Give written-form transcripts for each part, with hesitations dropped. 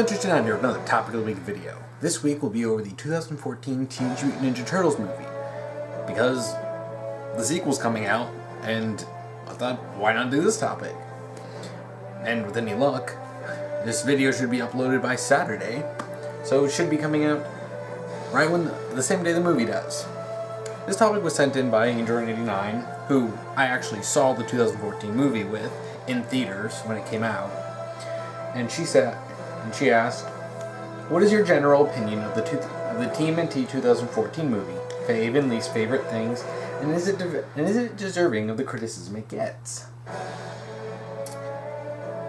TMNT and here with another Topic of the Week video. This week will be over the 2014 Teenage Mutant Ninja Turtles movie, because the sequel's coming out, and I thought, why not do this topic? And with any luck, this video should be uploaded by Saturday, so it should be coming out right when the same day the movie does. This topic was sent in by Angel89, who I actually saw the 2014 movie with in theaters when it came out. And she asked, what is your general opinion of the TMNT 2014 movie? Fave and least favorite things, and is it deserving of the criticism it gets?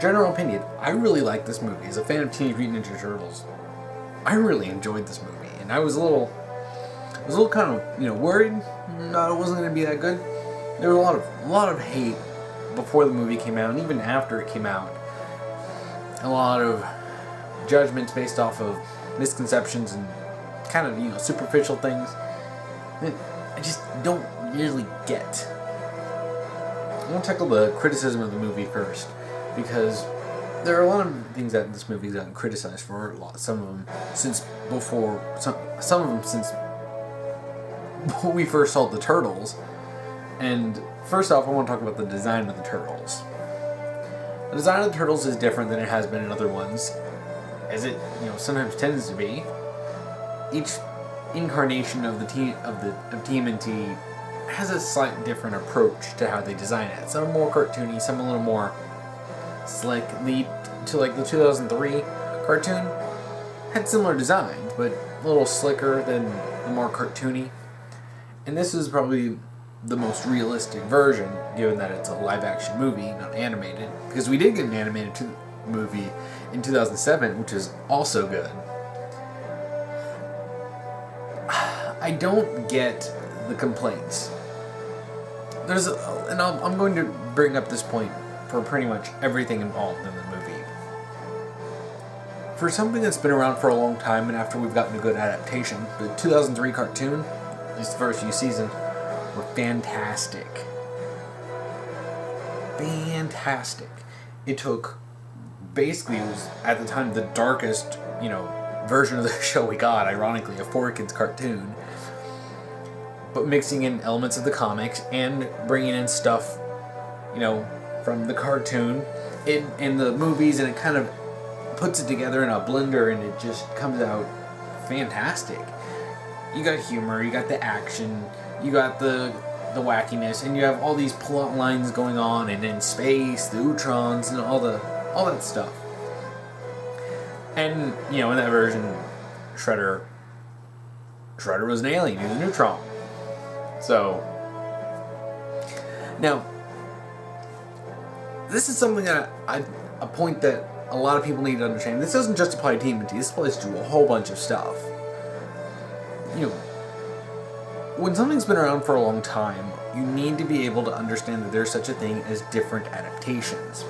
General opinion, I really like this movie. As a fan of Teenage Mutant Ninja Turtles, I really enjoyed this movie, and I was a little kind of, worried that it wasn't going to be that good. There was a lot of hate before the movie came out, and even after it came out. A lot of judgments based off of misconceptions and kind of, superficial things that I just don't really get. I want to tackle the criticism of the movie first, because there are a lot of things that this movie's gotten criticized for. Some of them since we first saw the Turtles. And first off, I want to talk about the design of the Turtles. The design of the Turtles is different than it has been in other ones, as it sometimes tends to be. Each incarnation of TMNT has a slight different approach to how they design it. Some are more cartoony, some a little more slick. To like the 2003 cartoon had similar designs, but a little slicker than the more cartoony. And this is probably the most realistic version, given that it's a live-action movie, not animated. Because we did get an animated movie in 2007, which is also good. I don't get the complaints. I'm going to bring up this point for pretty much everything involved in the movie. For something that's been around for a long time, and after we've gotten a good adaptation, the 2003 cartoon, at least the first few seasons, were fantastic. Fantastic. It took, basically, it was at the time the darkest, version of the show we got, ironically, a 4Kids cartoon, but mixing in elements of the comics and bringing in stuff, from the cartoon in the movies, and it kind of puts it together in a blender, and it just comes out fantastic. You got humor, you got the action, you got the wackiness, and you have all these plot lines going on, and in space, the Utrons, and all that stuff. And, in that version, Shredder was an alien, he was a neutron. So, now, this is something that a point that a lot of people need to understand. This doesn't just apply to TMNT, this applies to a whole bunch of stuff. When something's been around for a long time, you need to be able to understand that there's such a thing as different adaptations.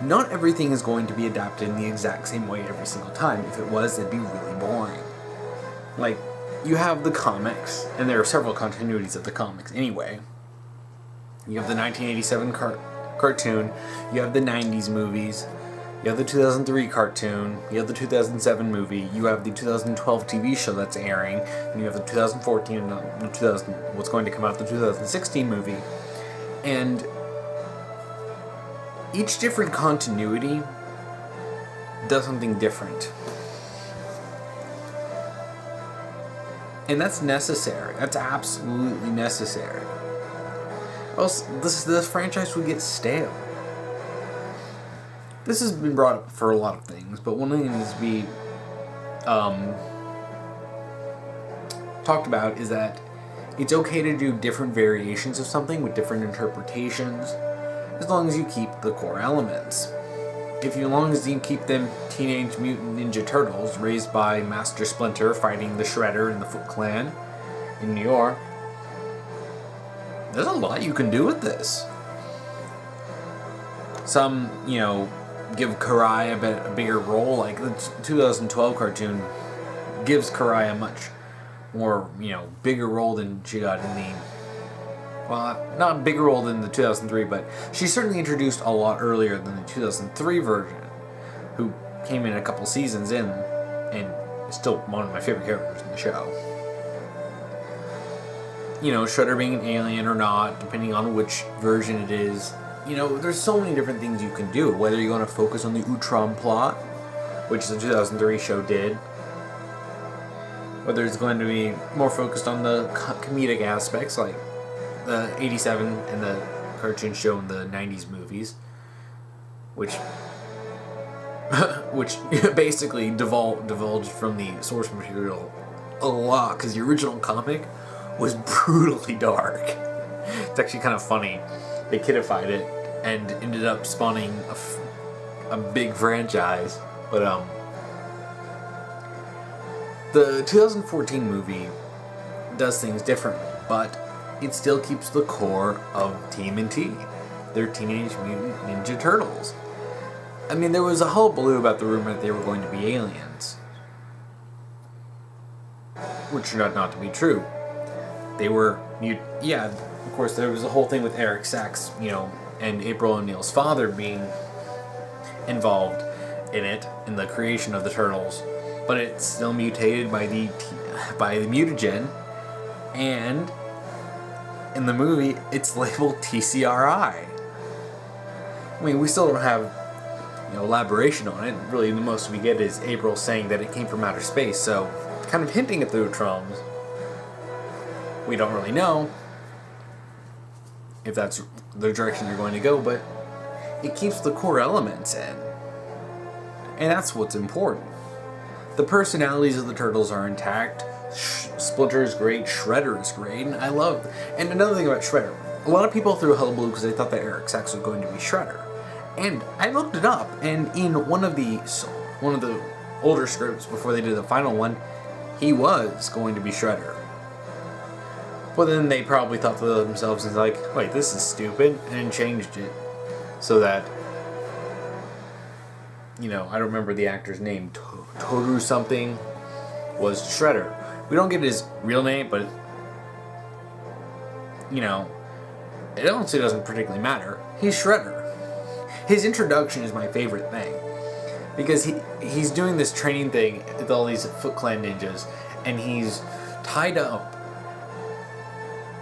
Not everything is going to be adapted in the exact same way every single time. If it was, it'd be really boring. Like, you have the comics, and there are several continuities of the comics anyway. You have the 1987 cartoon, you have the 90s movies, you have the 2003 cartoon, you have the 2007 movie, you have the 2012 TV show that's airing, and you have the 2014 and what's going to come out, the 2016 movie. And each different continuity does something different. And that's necessary. That's absolutely necessary. Or else this franchise would get stale. This has been brought up for a lot of things, but one thing that needs to be talked about is that it's okay to do different variations of something with different interpretations, as long as you keep the core elements. As long as you keep them Teenage Mutant Ninja Turtles, raised by Master Splinter fighting the Shredder and the Foot Clan in New York, there's a lot you can do with this. Some, give Karai a bigger role, like the 2012 cartoon gives Karai a much more, bigger role than she got in the well, not a bigger role than the 2003, but she's certainly introduced a lot earlier than the 2003 version. who came in a couple seasons in, and is still one of my favorite characters in the show. You know, Shredder being an alien or not, depending on which version it is. You know, there's so many different things you can do. Whether you're going to focus on the Utrom plot, which the 2003 show did. Whether it's going to be more focused on the comedic aspects, like the 87 and the cartoon show in the 90s movies. Which basically divulged from the source material a lot, because the original comic was brutally dark. It's actually kind of funny. They kidified it and ended up spawning a big franchise. But the 2014 movie does things differently, but it still keeps the core of TMNT. They're Teenage Mutant Ninja Turtles. I mean, there was a hullabaloo about the rumor that they were going to be aliens, which turned out not to be true. They were, yeah, of course, there was a whole thing with Eric Sachs, you know, and April O'Neil's father being involved in it, in the creation of the Turtles, but it's still mutated by the mutagen, and in the movie, it's labeled TCRI. I mean, we still don't have, you know, elaboration on it. Really, the most we get is April saying that it came from outer space, so kind of hinting at the Utroms. We don't really know if that's the direction they're going to go, but it keeps the core elements in. And that's what's important. The personalities of the Turtles are intact. Splinter is great. Shredder is great. And I love... And another thing about Shredder. A lot of people threw a hullabaloo because they thought that Eric Sachs was going to be Shredder. And I looked it up, and in one of the older scripts before they did the final one, he was going to be Shredder. But then they probably thought to themselves, and like, wait, this is stupid, and changed it so that, you know, I don't remember the actor's name, Toru something, was Shredder. We don't get his real name, but, you know, it honestly doesn't particularly matter. He's Shredder. His introduction is my favorite thing, because he's doing this training thing with all these Foot Clan ninjas, and he's tied up.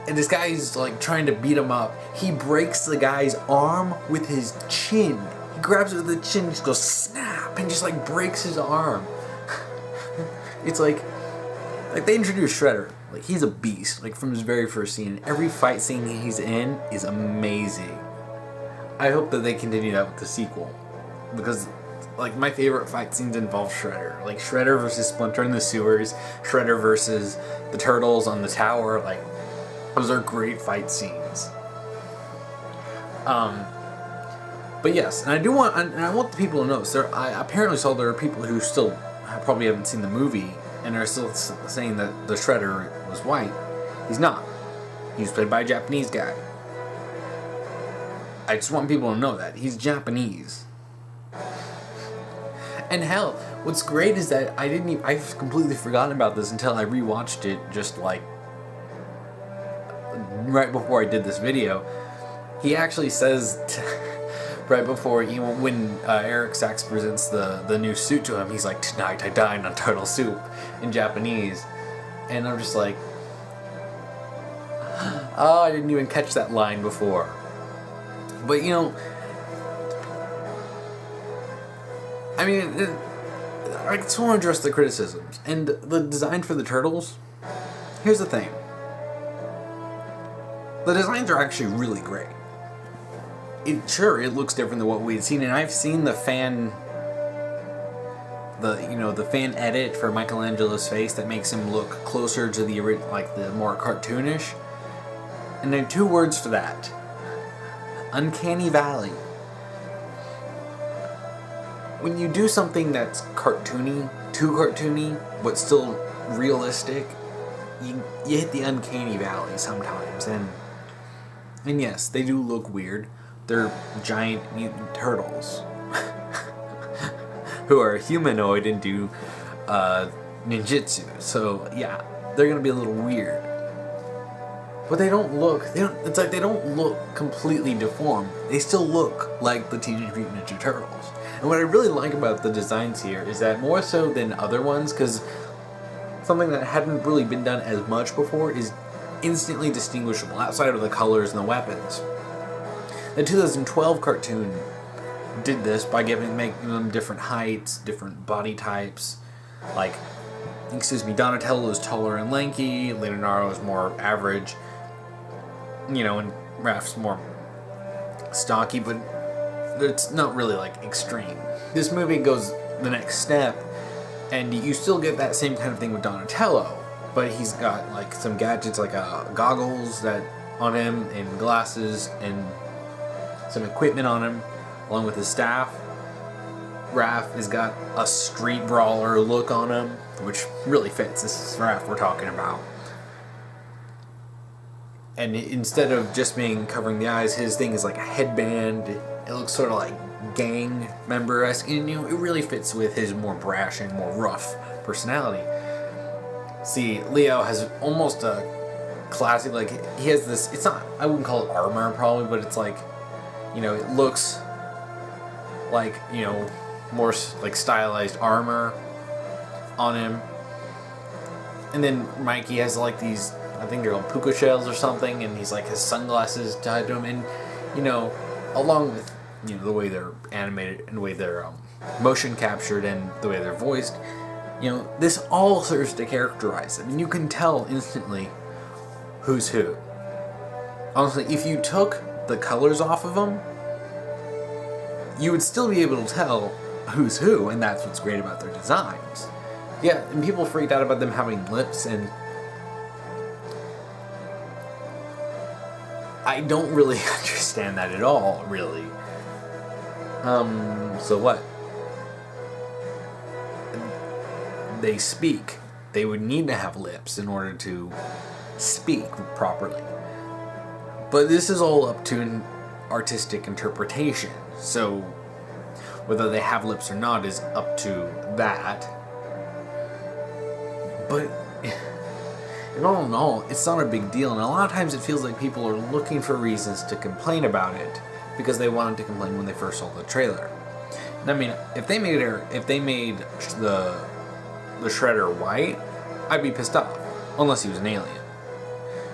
And this guy's like trying to beat him up. He breaks the guy's arm with his chin. He grabs it with the chin, just goes snap, and just like breaks his arm. It's like they introduced Shredder. Like, he's a beast, like from his very first scene. Every fight scene he's in is amazing. I hope that they continue that with the sequel, because like my favorite fight scenes involve Shredder. Like Shredder versus Splinter in the sewers, Shredder versus the Turtles on the tower. Like, those are great fight scenes. But yes, and I want the people to notice. I apparently saw there are people who still probably haven't seen the movie and are still saying that the Shredder was white. He's not. He was played by a Japanese guy. I just want people to know that he's Japanese. And hell, what's great is that I've completely forgotten about this until I rewatched it just like right before I did this video. He actually says right before, when Eric Sachs presents the new suit to him, he's like, "Tonight I dine on turtle soup," in Japanese. And I'm just like, oh, I didn't even catch that line before. But you know, I mean, I just want to address the criticisms. And the design for the Turtles, here's the thing. The designs are actually really great. It looks different than what we had seen, and I've seen the fan edit for Michelangelo's face that makes him look closer to the more cartoonish. And there are two words for that: uncanny valley. When you do something that's cartoony, too cartoony, but still realistic, you hit the uncanny valley sometimes, and yes, they do look weird. They're giant mutant turtles who are humanoid and do ninjutsu. So yeah, they're gonna be a little weird. But they don't look completely deformed. They still look like the Teenage Mutant Ninja Turtles. And what I really like about the designs here is that more so than other ones, because something that hadn't really been done as much before is instantly distinguishable outside of the colors and the weapons. The 2012 cartoon did this by making them different heights, different body types. Like, Donatello is taller and lanky, Leonardo is more average, and Raph's more stocky, but it's not really like extreme. This movie goes the next step, and you still get that same kind of thing with Donatello, but he's got like some gadgets like goggles that on him and glasses and some equipment on him along with his staff. Raph has got a street brawler look on him, which really fits. This is Raph we're talking about. And instead of just being covering the eyes, his thing is like a headband. It looks sort of like gang member-esque, and it really fits with his more brash and more rough personality. See, Leo has almost a classic, like, he has this, it's not, I wouldn't call it armor probably, but it's like, it looks like, more like stylized armor on him. And then Mikey has like these, I think they're called puka shells or something, and he's like his sunglasses tied to him, and along with the way they're animated and the way they're motion captured and the way they're voiced, this all serves to characterize them, and you can tell instantly who's who. Honestly, if you took the colors off of them, you would still be able to tell who's who, and that's what's great about their designs. Yeah, and people freaked out about them having lips, and I don't really understand that at all, really. So what? They speak. They would need to have lips in order to speak properly. But this is all up to an artistic interpretation, so whether they have lips or not is up to that. But in all, it's not a big deal, and a lot of times it feels like people are looking for reasons to complain about it because they wanted to complain when they first saw the trailer. And I mean, if they made the Shredder white, I'd be pissed off, unless he was an alien.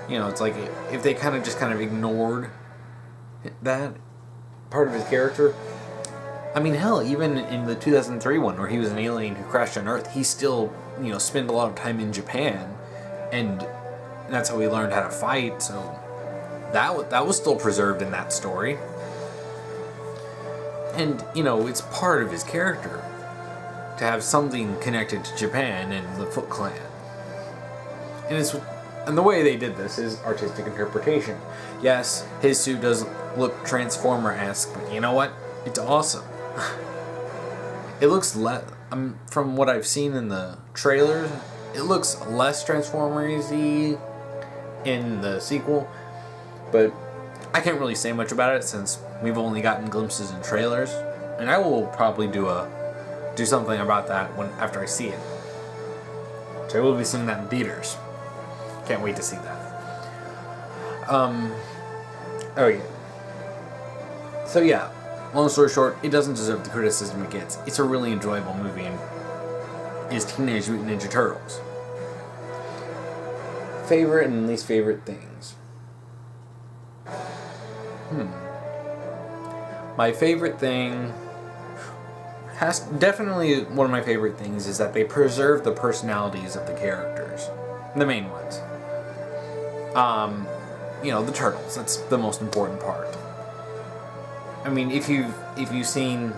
It's like if they kind of ignored that part of his character. I mean, hell, even in the 2003 one where he was an alien who crashed on Earth, he still, spent a lot of time in Japan, and that's how he learned how to fight, so that was still preserved in that story. And, it's part of his character to have something connected to Japan and the Foot Clan. And the way they did this is artistic interpretation. Yes, his suit does look Transformer-esque, but you know what? It's awesome. It looks from what I've seen in the trailers, it looks less Transformers-y in the sequel, but I can't really say much about it since we've only gotten glimpses in trailers, and I will probably do something about that after I see it. So I will be seeing that in theaters. Can't wait to see that. Oh yeah. So yeah, long story short, it doesn't deserve the criticism it gets. It's a really enjoyable movie, and is Teenage Mutant Ninja Turtles. Favorite and least favorite things. My favorite thing definitely one of my favorite things is that they preserve the personalities of the characters, the main ones. The turtles. That's the most important part. I mean, if you've seen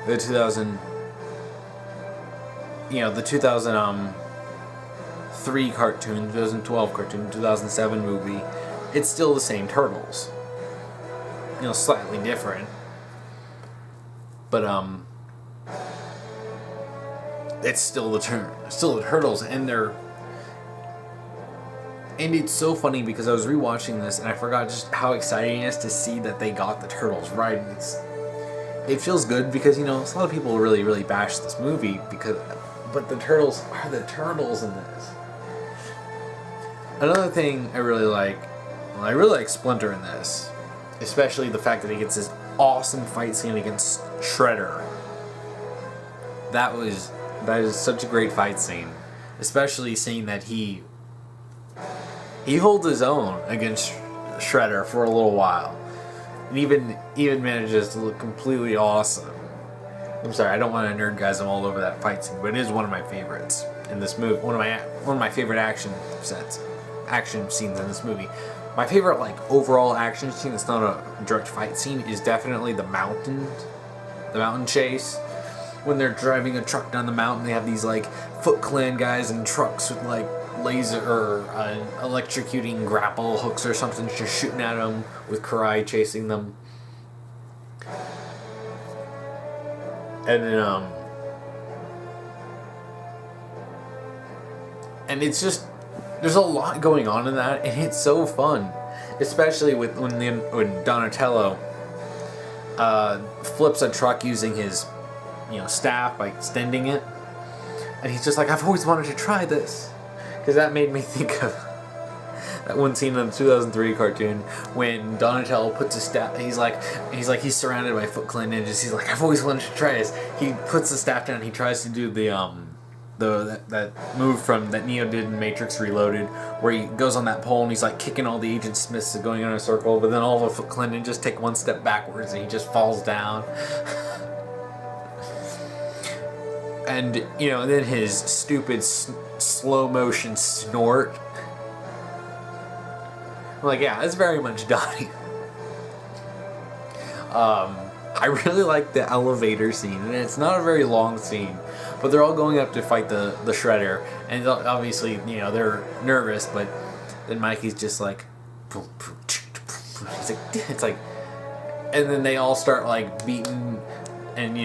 the 2003 cartoon, 2012 cartoon, 2007 movie, it's still the same turtles. Slightly different. But it's still the turtles, and it's so funny because I was rewatching this and I forgot just how exciting it is to see that they got the turtles right. And it feels good because a lot of people really, really bash this movie but the turtles are the turtles in this. Another thing I really like Splinter in this, especially the fact that he gets his awesome fight scene against Shredder. That is such a great fight scene, especially seeing that he holds his own against Shredder for a little while, and even manages to look completely awesome. I'm sorry, I don't want to nerdgasm all over that fight scene, but it is one of my favorites in this movie. One of my favorite action scenes in this movie. My favorite overall action scene that's not a direct fight scene is definitely the mountain chase. When they're driving a truck down the mountain, they have these Foot Clan guys in trucks with laser or electrocuting grapple hooks or something, just shooting at them with Karai chasing them. And then and it's just, there's a lot going on in that, and it's so fun, especially when Donatello flips a truck using his staff by extending it, and he's just like, I've always wanted to try this, because that made me think of that one scene in the 2003 cartoon when Donatello puts his staff. He's surrounded by Foot Clan ninjas. He's like, I've always wanted to try this. He puts the staff down. And he tries to do that move from that Neo did in Matrix Reloaded, where he goes on that pole and he's kicking all the Agent Smiths going in a circle. But then all the Foot Clan ninjas take one step backwards and he just falls down. And then his stupid slow motion snort. I'm yeah, that's very much Donnie. I really like the elevator scene, and it's not a very long scene, but they're all going up to fight the Shredder, and obviously, they're nervous, but then Mikey's just boom, boom, it's and then they all start beating and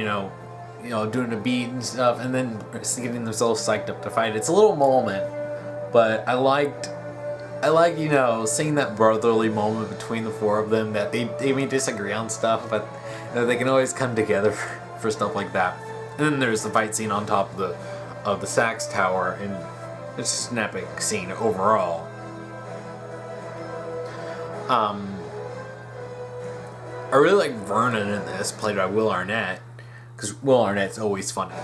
doing a beat and stuff, and then getting themselves psyched up to fight. It's a little moment, but I like seeing that brotherly moment between the four of them, that they may disagree on stuff, but they can always come together for stuff like that. And then there's the fight scene on top of the Sax Tower, and it's just an epic scene overall. I really like Vernon in this, played by Will Arnett, because Will Arnett's always funny.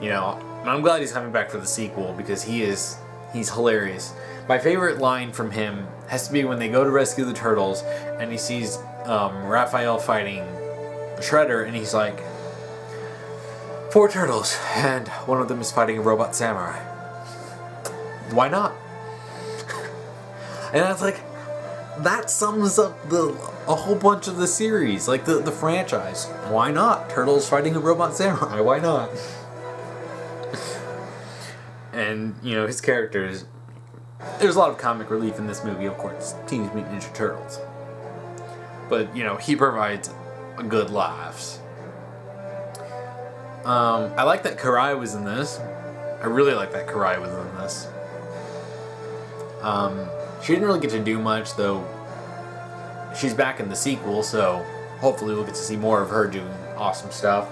And I'm glad he's coming back for the sequel, because he's hilarious. My favorite line from him has to be when they go to rescue the turtles, and he sees Raphael fighting Shredder, and he's like, 4 turtles, and one of them is fighting a robot samurai. Why not? And I was like, that sums up a whole bunch of the series, the franchise. Why not? Turtles fighting a robot samurai. Why not? And, his characters, there's a lot of comic relief in this movie, of course, Teenage Mutant Ninja Turtles. But, he provides good laughs. I like that Karai was in this. I really like that Karai was in this. She didn't really get to do much, though. She's back in the sequel, so hopefully we'll get to see more of her doing awesome stuff.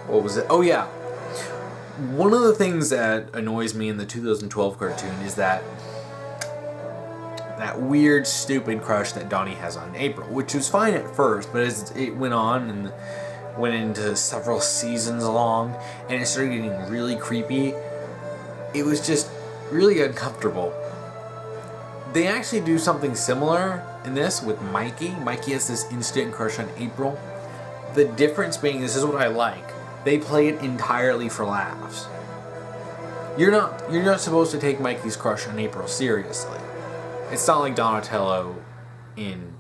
What was it? Oh yeah. One of the things that annoys me in the 2012 cartoon is that weird, stupid crush that Donnie has on April, which was fine at first, but as it went on and went into several seasons long, and it started getting really creepy, it was just really uncomfortable. They actually do something similar in this with Mikey. Mikey has this instant crush on April. The difference being, this is what I like, they play it entirely for laughs. You're not supposed to take Mikey's crush on April seriously. It's not like Donatello in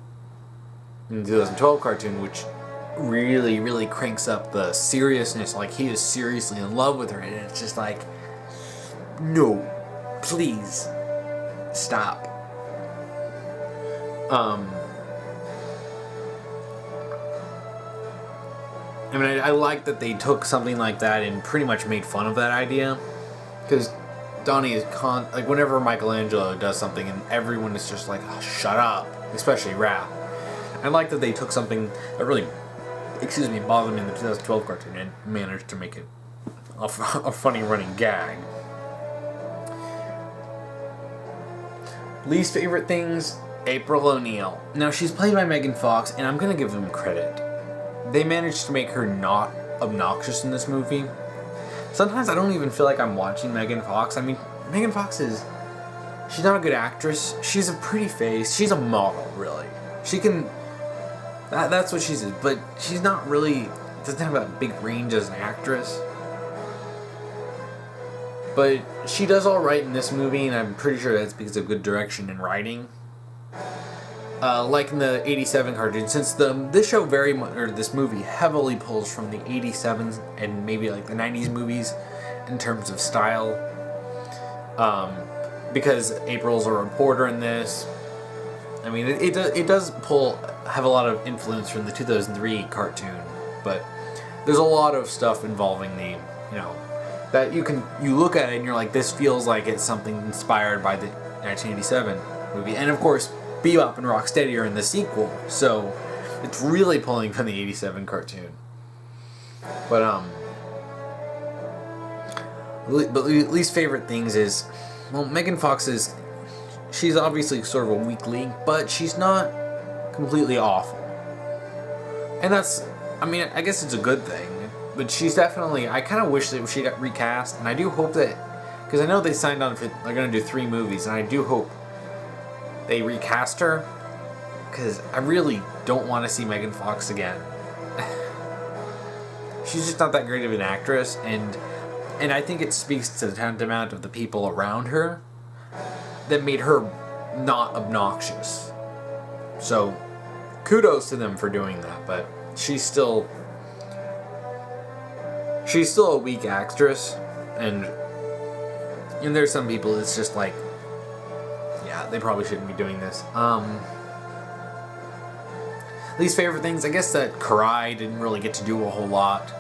the 2012 cartoon, which really, really cranks up the seriousness. He is seriously in love with her, and it's just no, please, stop. I like that they took something like that and pretty much made fun of that idea, because Donnie is whenever Michelangelo does something and everyone is just oh, shut up, especially Raph. I like that they took something that really, bothered me in the 2012 cartoon and managed to make it a funny running gag. Least favorite things, April O'Neil. Now, she's played by Megan Fox, and I'm gonna give them credit. They managed to make her not obnoxious in this movie. Sometimes I don't even feel like I'm watching Megan Fox. I mean, Megan Fox she's not a good actress. She's a pretty face. She's a model, really. She can, that's what she is, but she's not really, doesn't have a big range as an actress. But she does alright in this movie, and I'm pretty sure that's because of good direction and writing. Like in the 87 cartoon, since this show very much, or this movie heavily pulls from the 87s and maybe like the 90s movies in terms of style. Because April's a reporter in this. I mean, it does have a lot of influence from the 2003 cartoon, but there's a lot of stuff involving the, that you look at it and you're like, this feels like it's something inspired by the 1987 movie. And of course, Bebop and Rocksteady are in the sequel, so it's really pulling from the 87 cartoon. But least favorite things is, well, Megan Fox she's obviously sort of a weak link, but she's not completely awful. And that's, I mean, I guess it's a good thing. But she's definitely, I kind of wish that she got recast, and I do hope that, because I know they signed on for, they're going to do 3 movies, and I do hope they recast her, because I really don't want to see Megan Fox again. She's just not that great of an actress, and I think it speaks to the tantamount of the people around her that made her not obnoxious. So, kudos to them for doing that, but she's still a weak actress, and there's some people it's just like, yeah, they probably shouldn't be doing this. Least favorite things, I guess that Karai didn't really get to do a whole lot.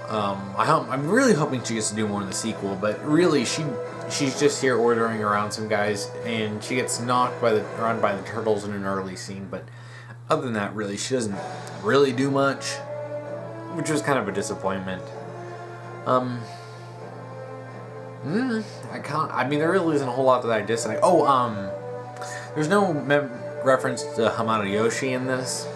I'm really hoping she gets to do more in the sequel, but really she's just here ordering around some guys, and she gets knocked around by the turtles in an early scene, but other than that, really, she doesn't really do much, which was kind of a disappointment. I mean, there really isn't a whole lot that I dislike. There's no reference to Hamada Yoshi in this.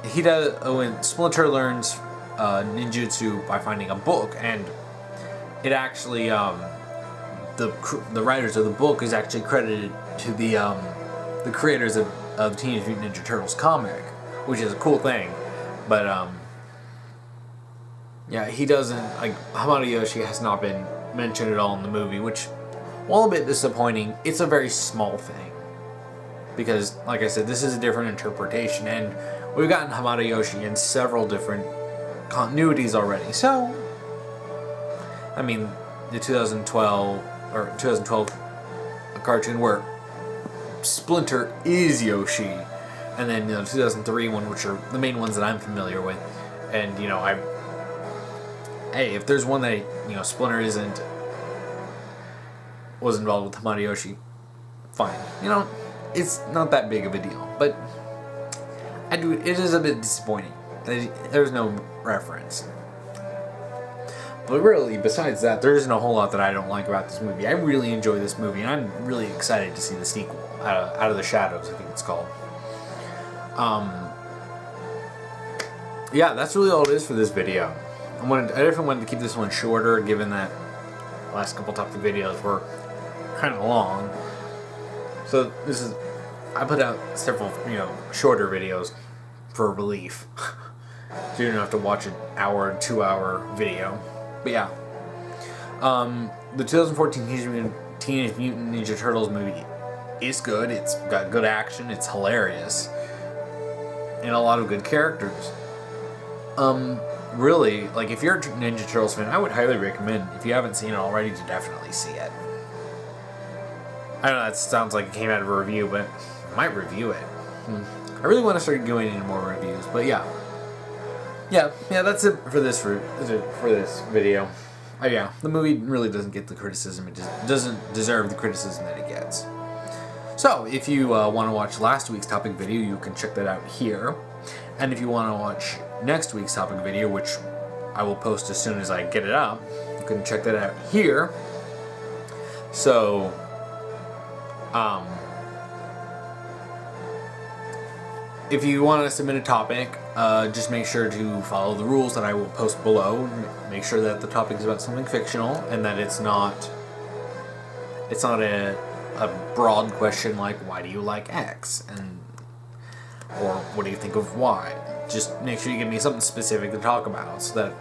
He does, when Splinter learns ninjutsu by finding a book, and it actually, the writers of the book is actually credited to the creators of Teenage Mutant Ninja Turtles comic, which is a cool thing. But yeah, he doesn't, like, Hamada Yoshi has not been mentioned at all in the movie, which, while a bit disappointing, it's a very small thing. Because, like I said, this is a different interpretation, and we've gotten Hamada Yoshi in several different continuities already. So, I mean, the 2012 cartoon where Splinter is Yoshi, and then the 2003 one, which are the main ones that I'm familiar with. And hey, if there's one that Splinter was involved with Hamada Yoshi, fine. It's not that big of a deal, but it is a bit disappointing. There's no reference. But really, besides that, there isn't a whole lot that I don't like about this movie. I really enjoy this movie, and I'm really excited to see the sequel, Out of the Shadows, I think it's called. Yeah, that's really all it is for this video. I definitely wanted to keep this one shorter, given that the last couple topic videos were kind of long. So I put out several, shorter videos for relief. So you don't have to watch an hour, 2-hour video. But yeah. The 2014 Teenage Mutant Ninja Turtles movie is good. It's got good action. It's hilarious. And a lot of good characters. Really, like, if you're a Ninja Turtles fan, I would highly recommend, if you haven't seen it already, to definitely see it. I know that sounds like it came out of a review, but I might review it. I really want to start going into more reviews, but yeah. Yeah, that's it for this video. Yeah, the movie really doesn't get the criticism. It doesn't deserve the criticism that it gets. So, if you want to watch last week's topic video, you can check that out here. And if you want to watch next week's topic video, which I will post as soon as I get it up, you can check that out here. So, if you want to submit a topic, just make sure to follow the rules that I will post below. Make sure that the topic is about something fictional and that it's not a broad question like why do you like X or what do you think of Y. Just make sure you give me something specific to talk about so that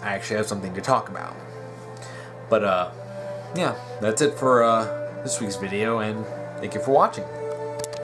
I actually have something to talk about. But yeah, that's it for this week's video, and thank you for watching.